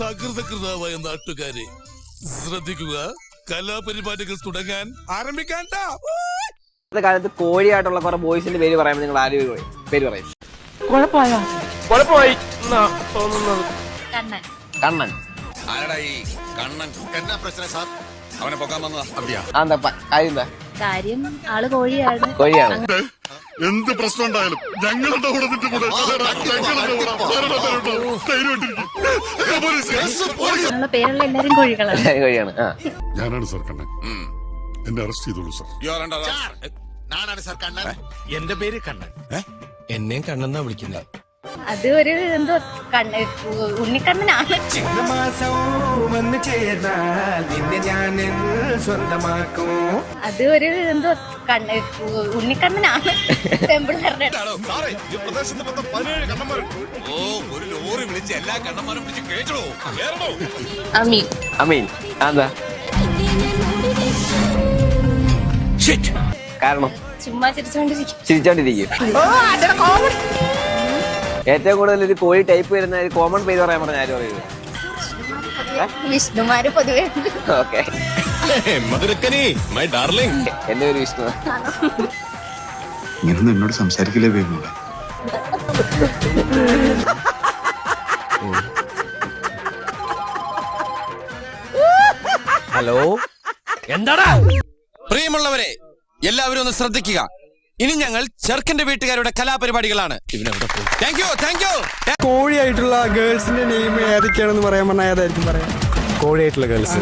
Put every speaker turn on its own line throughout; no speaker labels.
സകൃതകൃതാവായ നാട്ടുകാരെ ശ്രദ്ധിക്കുക, കലാപരിപാടികൾ തുടങ്ങാൻ ആരംഭിക്കാൻ.
കാലത്ത് കോഴിയായിട്ടുള്ള കുറെ ബോയ്സിന്റെ പേര് പറയുമ്പോൾ നിങ്ങൾ ആര് പേര് പറയും? കണ്ണൻ.
അവനെ പൊക്കാൻ വന്നതാ.
കാര്യം
ആള് കോഴിയാണ്.
കോഴിയാണ്.
എന്ത് പ്രശ്നം ഉണ്ടായാലും ഞങ്ങളുടെ കൂടെ
പേരുള്ള എല്ലാരും കോഴികളാണ്.
കോഴിയാണ്.
ഞാനാണ് സാർ കണ്ണൻ. എന്നെ അറസ്റ്റ് ചെയ്തോളൂ സാർ.
എന്റെ പേര് കണ്ണൻ. എന്നെയും കണ്ണെന്നാ വിളിക്കുന്നത്.
അത് ഒരു എന്തോ ഉണ്ണിക്കണ്ണനാണ്. അത് ഒരു എന്തോ ഉണ്ണിക്കണ്ണനാണ്. അമീൻ.
അമീൻ. എന്താ കാരണം?
ചുമ്മാ
ചിരിച്ചോണ്ടിരിക്കും. ഏറ്റവും കൂടുതൽ ഒരു കോഴി ടൈപ്പ് വരുന്ന ഒരു കോമൺ പേര് പറയാൻ പറഞ്ഞ ആരും പറയുന്നത്?
വിഷ്ണുമാര് പൊതുവെ.
ഓക്കെ. എന്റെ ഒരു വിഷ്ണു.
ഇങ്ങനൊന്നും എന്നോട് സംസാരിക്കില്ലേ വേഗം?
ഹലോ, എന്താടാ?
പ്രിയമുള്ളവരെ, എല്ലാവരും ഒന്ന് ശ്രദ്ധിക്കുക. ഇനി ഞങ്ങൾ ചെറുക്കന്റെ വീട്ടുകാരുടെ കലാപരിപാടികളാണ്.
കോഴിയായിട്ടുള്ള ഗേൾസിന്റെ നെയിം ഏതൊക്കെയാണെന്ന് പറയാൻ പറഞ്ഞാൽ ഏതായിരിക്കും പറയാം?
കോഴിയായിട്ടുള്ള ഗേൾസ്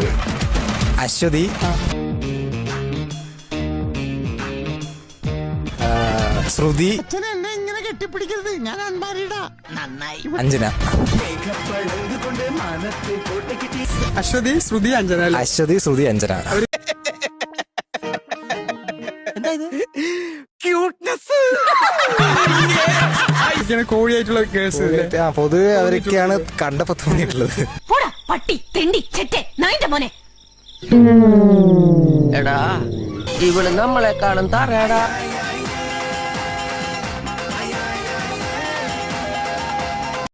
അശ്വതി, ശ്രുതി, അഞ്ജന.
അശ്വതി, ശ്രുതി, അഞ്ജന.
അശ്വതി, ശ്രുതി, അഞ്ജന.
കോഴിയായിട്ടുള്ള ഗേൾസ്
പൊതുവെ അവരൊക്കെയാണ് കണ്ടപ്പോ തോന്നിയിട്ടുള്ളത്.
എടാ, ഇവള് നമ്മളെക്കാളും തറയടാ.